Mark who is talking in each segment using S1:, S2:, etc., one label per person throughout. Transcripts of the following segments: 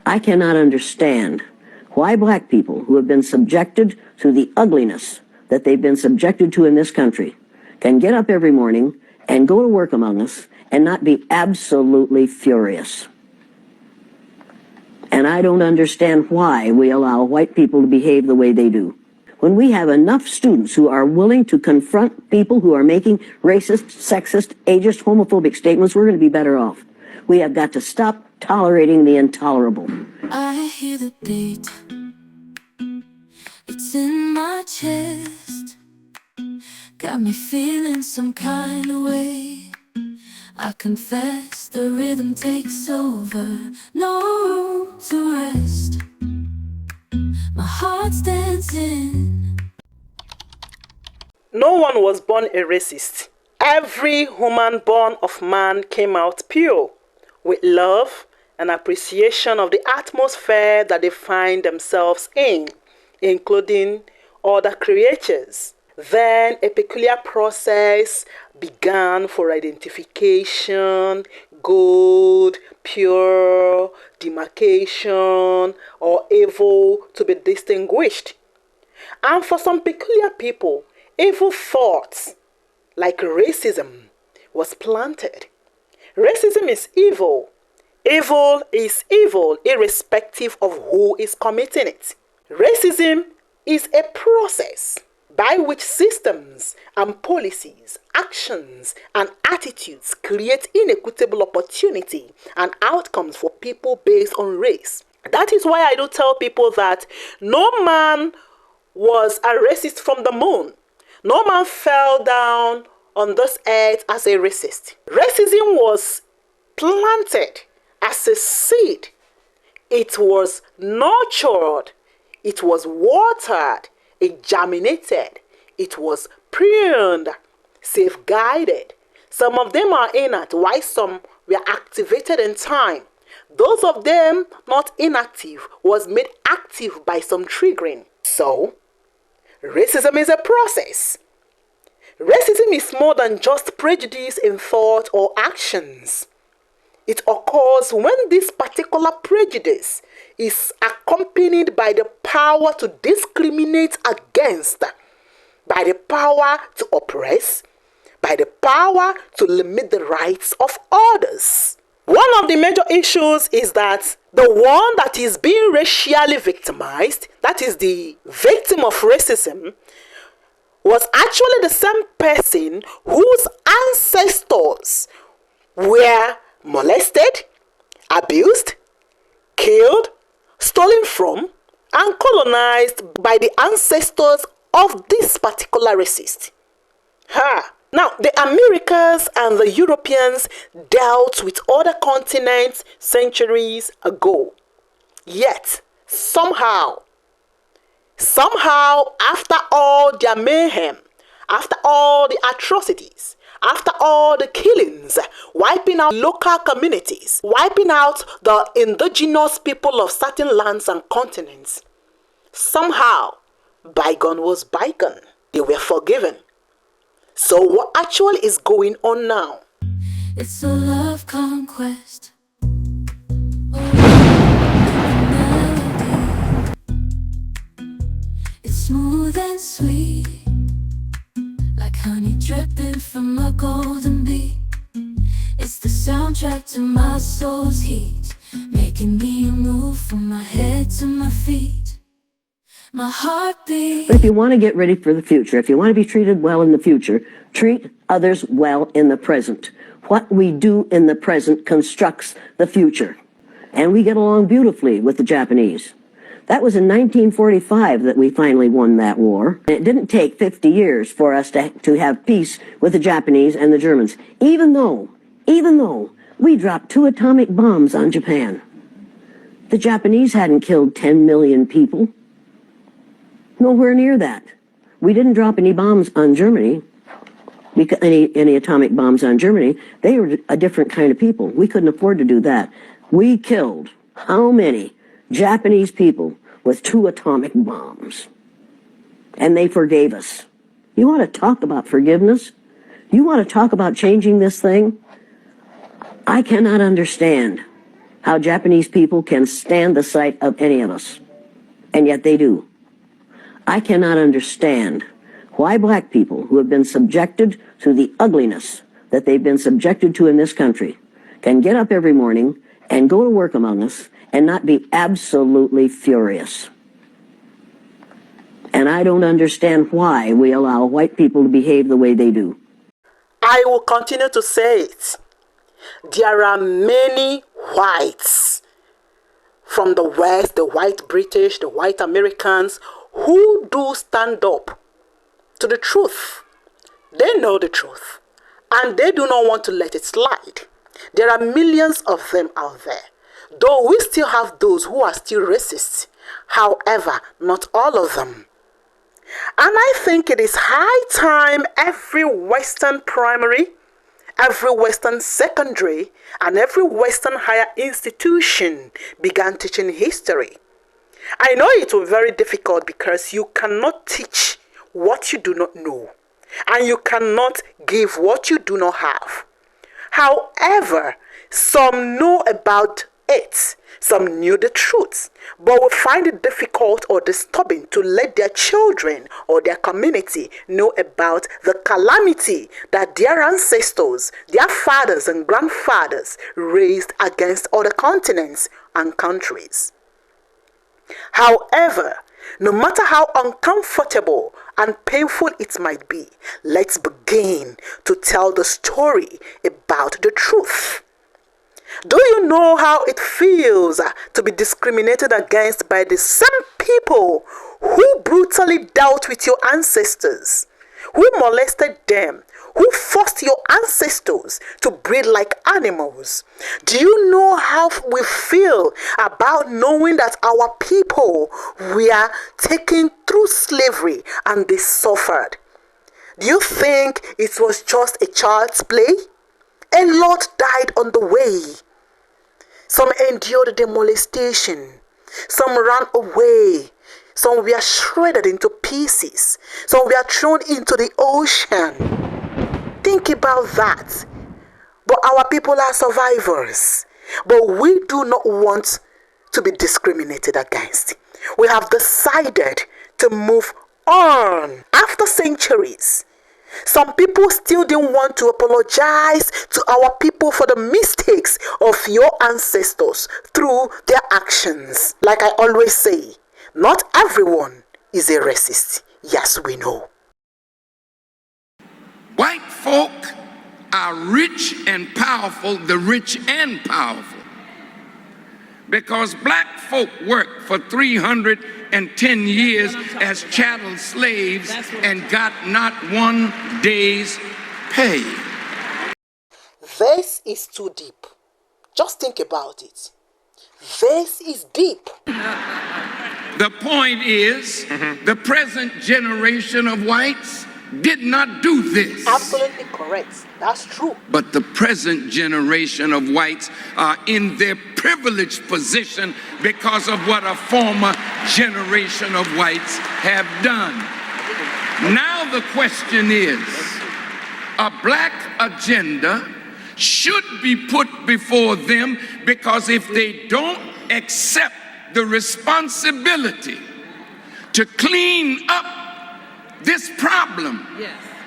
S1: I cannot understand why black people who have been subjected to the ugliness that they've been subjected to in this country can get up every morning and go to work among us and not be absolutely furious. And I don't understand why we allow white people to behave the way they do. When we have enough students who are willing to confront people who are making racist, sexist, ageist, homophobic statements, we're going to be better off. We have got to stop tolerating the intolerable.
S2: I hear the beat. It's in my chest. Got me feeling some kind of way. I confess the rhythm takes over. No room to rest. My heart's dancing.
S3: No one was born a racist. Every human born of man came out pure, with love and appreciation of the atmosphere that they find themselves in, including other creatures. Then a peculiar process began for identification, good, pure, demarcation, or evil to be distinguished. And for some peculiar people, evil thoughts like racism was planted. Racism is evil. Evil is evil, irrespective of who is committing it. Racism is a process by which systems and policies, actions and attitudes create inequitable opportunity and outcomes for people based on race. That is why I do tell people that no man was a racist from the moon. No man fell down on this earth as a racist. Racism was planted as a seed. It was nurtured. It was watered. It germinated. It was pruned, safeguarded. Some of them are innate, while some were activated in time. Those of them not inactive was made active by some triggering. So, racism is a process. Racism is more than just prejudice in thought or actions. It occurs when this particular prejudice is accompanied by the power to discriminate against, by the power to oppress, by the power to limit the rights of others. One of the major issues is that the one that is being racially victimized, that is the victim of racism, was actually the same person whose ancestors were molested, abused, killed, stolen from, and colonized by the ancestors of this particular racist. Now, the Americans and the Europeans dealt with other continents centuries ago. Yet, somehow, after all their mayhem, after all the atrocities, after all the killings, wiping out local communities, wiping out the indigenous people of certain lands and continents, somehow, bygone was bygone. They were forgiven. So what actually is going on now?
S2: It's a love conquest. It's smooth and sweet, like honey dripping from a golden bee. It's the soundtrack to my soul's heat, making me move from my head to my feet. My heartbeat.
S1: But if you want to get ready for the future, if you want to be treated well in the future, treat others well in the present. What we do in the present constructs the future. And we get along beautifully with the Japanese. That was in 1945 that we finally won that war. And it didn't take 50 years for us to have peace with the Japanese and the Germans, even though we dropped 2 atomic bombs on Japan. The Japanese hadn't killed 10 million people. Nowhere near that. We didn't drop any bombs on Germany, any atomic bombs on Germany. They were a different kind of people. We couldn't afford to do that. We killed how many Japanese people with 2 atomic bombs? And they forgave us. You want to talk about forgiveness? You want to talk about changing this thing? I cannot understand how Japanese people can stand the sight of any of us, and yet they do. I cannot understand why black people who have been subjected to the ugliness that they've been subjected to in this country can get up every morning and go to work among us and not be absolutely furious. And I don't understand why we allow white people to behave the way they do.
S3: I will continue to say it. There are many whites from the West, the white British, the white Americans, who do stand up to the truth. They know the truth, and they do not want to let it slide. There are millions of them out there, though we still have those who are still racist. However, not all of them. And I think it is high time every Western primary, every Western secondary, and every Western higher institution began teaching history. I know it will be very difficult because you cannot teach what you do not know, and you cannot give what you do not have. However, some know about it, some knew the truth, but will find it difficult or disturbing to let their children or their community know about the calamity that their ancestors, their fathers and grandfathers raised against other continents and countries. However, no matter how uncomfortable and painful it might be, let's begin to tell the story about the truth. Do you know how it feels to be discriminated against by the same people who brutally dealt with your ancestors, who molested them, who forced your ancestors to breed like animals? Do you know how we feel about knowing that our people were taken through slavery and they suffered? Do you think it was just a child's play? A lot died on the way. Some endured the molestation. Some ran away. Some were shredded into pieces. Some were thrown into the ocean. Think about that. But our people are survivors. But we do not want to be discriminated against. We have decided to move on after centuries. Some people still didn't want to apologize to our people for the mistakes of your ancestors through their actions. Like I always say, not everyone is a racist. Yes, we know.
S4: White folk are rich and powerful, the rich and powerful, because black folk worked for 310 years as chattel slaves and got not one day's pay.
S3: This is too deep. Just think about it. This is deep.
S4: The point is, the present generation of whites did not do this.
S3: Absolutely correct. That's true.
S4: But the present generation of whites are in their privileged position because of what a former generation of whites have done. Now the question is, a black agenda should be put before them, because if they don't accept the responsibility to clean up this problem,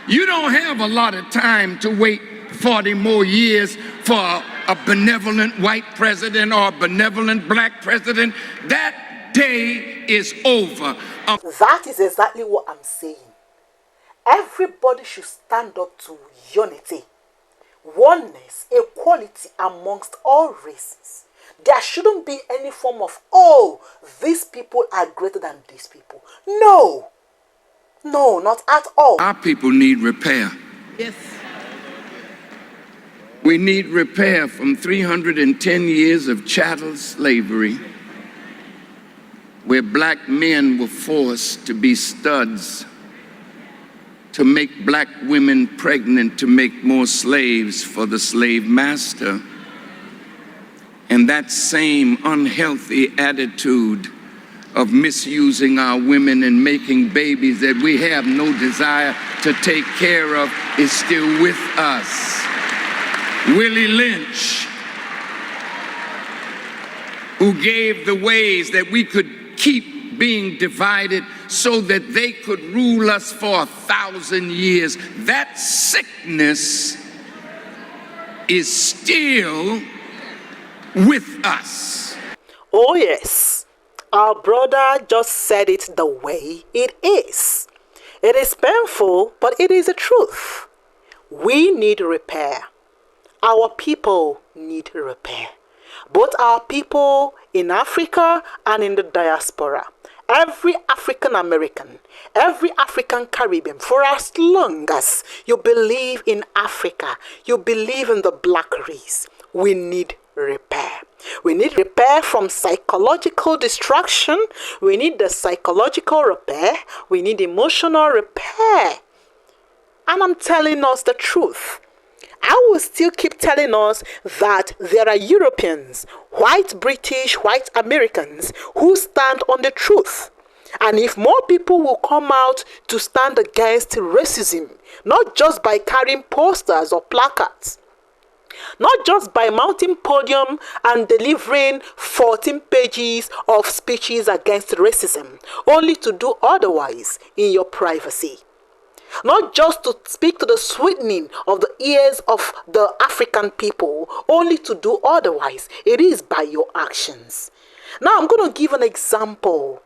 S4: you don't have a lot of time to wait 40 more years for a benevolent white president or a benevolent black president. That day is over.
S3: That is exactly what I'm saying. Everybody should stand up to unity, oneness, equality amongst all races. There shouldn't be any form of, oh, these people are greater than these people. No. No, not at all.
S4: Our people need repair.
S3: Yes.
S4: We need repair from 310 years of chattel slavery, where black men were forced to be studs, to make black women pregnant, to make more slaves for the slave master. And that same unhealthy attitude of misusing our women and making babies that we have no desire to take care of is still with us. Willie Lynch who gave the ways that we could keep being divided so that they could rule us for 1,000 years. That sickness is still with us.
S3: Oh yes, our brother just said it the way it is. It is painful, but it is the truth. We need repair. Our people need repair. Both our people in Africa and in the diaspora. Every African American, every African Caribbean, for as long as you believe in Africa, you believe in the black race, we need repair. We need repair from psychological destruction. We need the psychological repair. We need emotional repair. And I'm telling us the truth. I will still keep telling us that there are Europeans, white British, white Americans who stand on the truth. And if more people will come out to stand against racism, not just by carrying posters or placards, not just by mounting podium and delivering 14 pages of speeches against racism, only to do otherwise in your privacy. Not just to speak to the sweetening of the ears of the African people, only to do otherwise. It is by your actions. Now I'm going to give an example.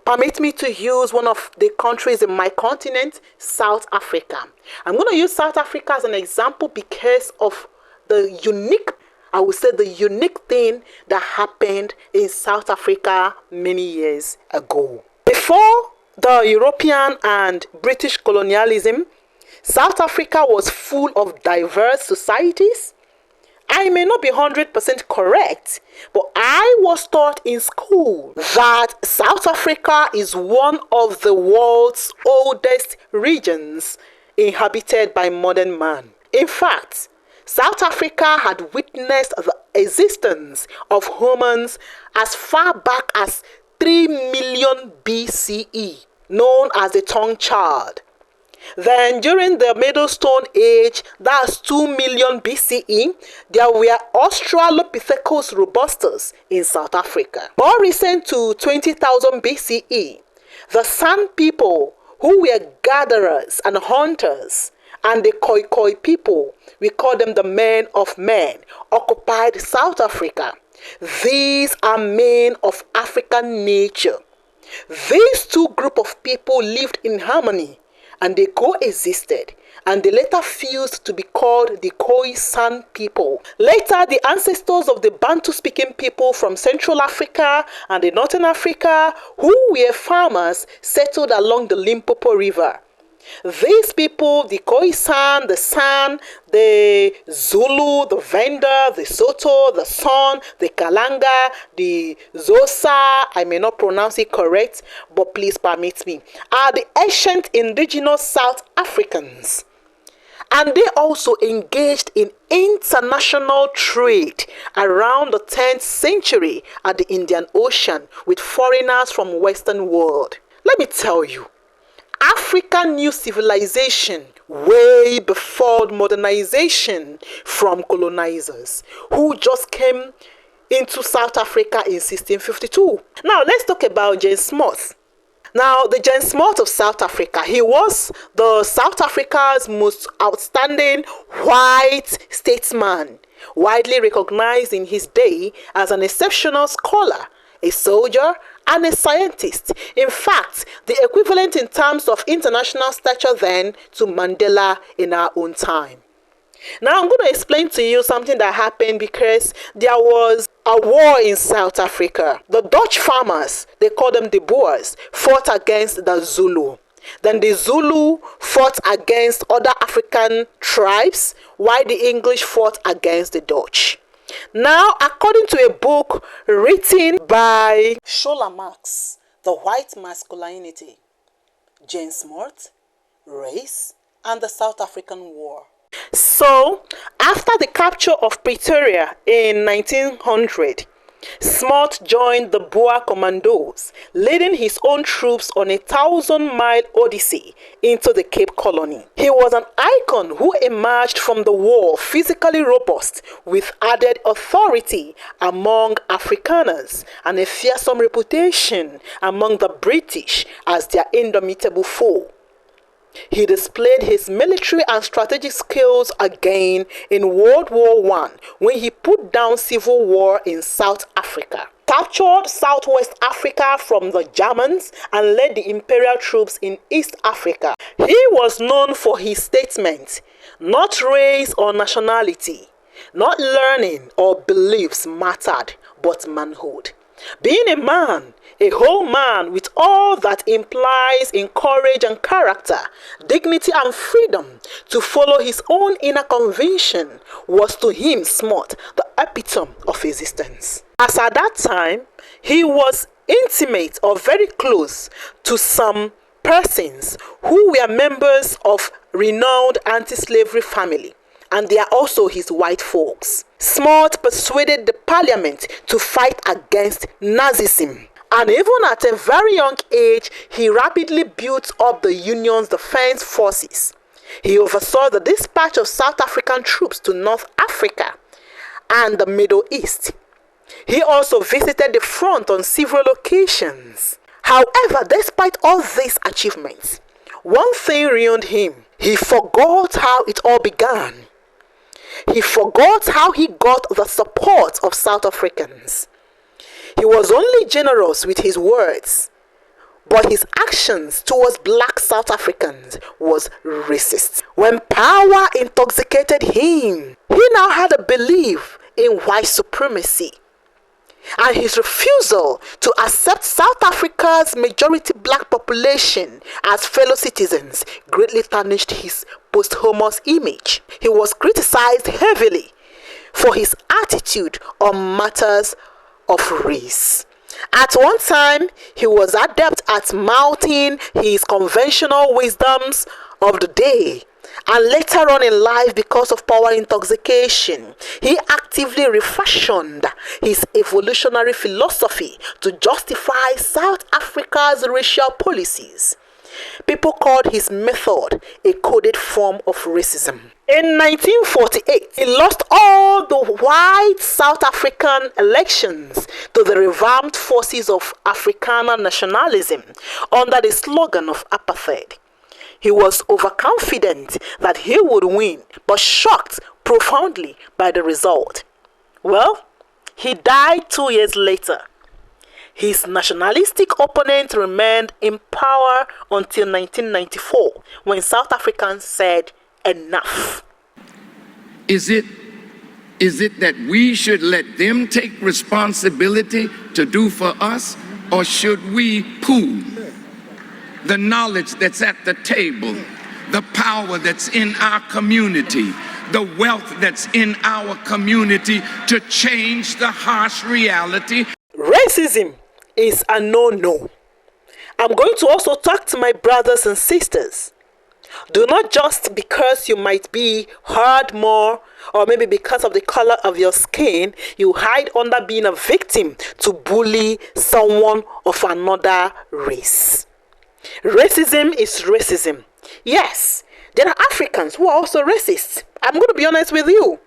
S3: Permit me to use one of the countries in my continent, South Africa. I'm going to use South Africa as an example because of the unique thing that happened in South Africa many years ago. Before the European and British colonialism, South Africa was full of diverse societies. I may not be 100% correct, but I was taught in school that South Africa is one of the world's oldest regions inhabited by modern man. In fact, South Africa had witnessed the existence of humans as far back as 3 million BCE, known as the tongue child. Then during the Middle Stone Age, that's 2 million BCE, there were Australopithecus robustus in South Africa. More recent to 20,000 BCE, the San people, who were gatherers and hunters, and the Khoi people, we call them the men of men, occupied South Africa. These are men of African nature. These two groups of people lived in harmony and they coexisted, and they later fused to be called the Khoisan people. Later, the ancestors of the Bantu-speaking people from Central Africa and the Northern Africa, who were farmers, settled along the Limpopo River. These people, the Khoisan, the San, the Zulu, the Venda, the Soto, the Son, the Kalanga, the Xhosa, I may not pronounce it correct, but please permit me, are the ancient indigenous South Africans. And they also engaged in international trade around the 10th century at the Indian Ocean with foreigners from Western world. Let me tell you, Africa knew civilization way before modernization from colonizers who just came into South Africa in 1652. Now let's talk about James Smuts. Now the James Smuts of South Africa, he was the South Africa's most outstanding white statesman, widely recognized in his day as an exceptional scholar, a soldier, and a scientist. In fact, the equivalent in terms of international stature then to Mandela in our own time. Now I'm going to explain to you something that happened because there was a war in South Africa. The Dutch farmers, they call them the Boers, fought against the Zulu. Then the Zulu fought against other African tribes, while the English fought against the Dutch. Now, according to a book written by Shola Marx, The White Masculinity, James Smuts, Race, and the South African War. So, after the capture of Pretoria in 1900, Smuts joined the Boer commandos, leading his own troops on a 1,000-mile odyssey into the Cape Colony. He was an icon who emerged from the war physically robust with added authority among Afrikaners and a fearsome reputation among the British as their indomitable foe. He displayed his military and strategic skills again in World War I when he put down civil war in South Africa, captured Southwest Africa from the Germans, and led the imperial troops in East Africa. He was known for his statement, "Not race or nationality, not learning or beliefs mattered, but manhood." Being a man, a whole man with all that implies in courage and character, dignity and freedom to follow his own inner conviction, was to him, Smuts, the epitome of existence. As at that time, he was intimate or very close to some persons who were members of renowned anti-slavery family, and they are also his white folks. Smuts persuaded the parliament to fight against Nazism. And even at a very young age, he rapidly built up the Union's defense forces. He oversaw the dispatch of South African troops to North Africa and the Middle East. He also visited the front on several occasions. However, despite all these achievements, one thing ruined him. He forgot how it all began. He forgot how he got the support of South Africans. He was only generous with his words, but his actions towards black South Africans was racist. When power intoxicated him, he now had a belief in white supremacy. And his refusal to accept South Africa's majority black population as fellow citizens greatly tarnished his posthumous image. He was criticized heavily for his attitude on matters of race. At one time, he was adept at mouthing his conventional wisdoms of the day, and later on in life, because of power intoxication, he actively refashioned his evolutionary philosophy to justify South Africa's racial policies. People called his method a coded form of racism. In 1948, he lost all the white South African elections to the revamped forces of Afrikaner nationalism under the slogan of apartheid. He was overconfident that he would win, but shocked profoundly by the result. Well, he died 2 years later. His nationalistic opponent remained in power until 1994, when South Africans said, "Enough."
S4: Is it that we should let them take responsibility to do for us, or should we pool the knowledge that's at the table, the power that's in our community, the wealth that's in our community to change the harsh reality?
S3: Racism is a no-no. I'm going to also talk to my brothers and sisters. Do not just because you might be heard more, or maybe because of the color of your skin, you hide under being a victim to bully someone of another race. Racism is racism. Yes, there are Africans who are also racist. I'm going to be honest with you.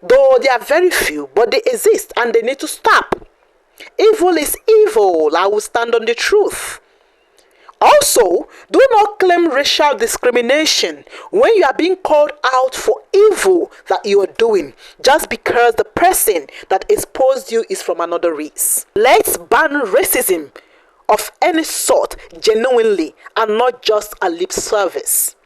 S3: Though they are very few, but they exist and they need to stop. Evil is evil. I will stand on the truth. Also, do not claim racial discrimination when you are being called out for evil that you are doing just because the person that exposed you is from another race. Let's ban racism of any sort genuinely and not just a lip service.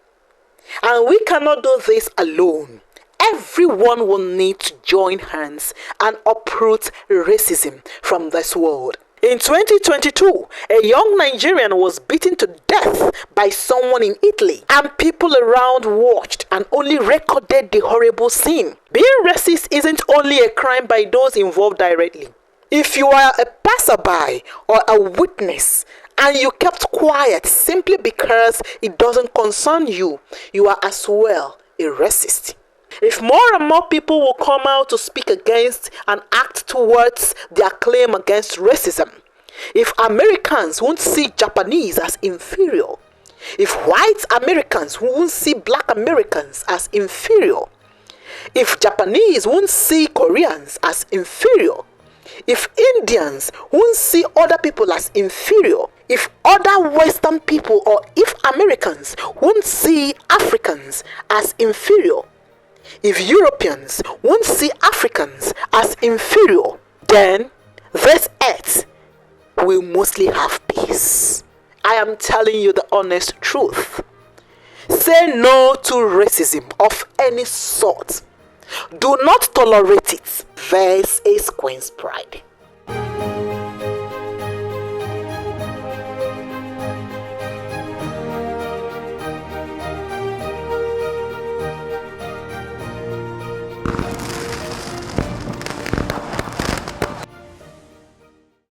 S3: And we cannot do this alone. Everyone will need to join hands and uproot racism from this world. In 2022, a young Nigerian was beaten to death by someone in Italy, and people around watched and only recorded the horrible scene. Being racist isn't only a crime by those involved directly. If you are a passerby or a witness and you kept quiet simply because it doesn't concern you, you are as well a racist. If more and more people will come out to speak against and act towards their claim against racism, if Americans won't see Japanese as inferior, if white Americans won't see black Americans as inferior, if Japanese won't see Koreans as inferior, if Indians won't see other people as inferior, if other Western people or if Americans won't see Africans as inferior, if Europeans won't see Africans as inferior, then this earth will mostly have peace. I am telling you the honest truth. Say no to racism of any sort. Do not tolerate it. This is QinsPride.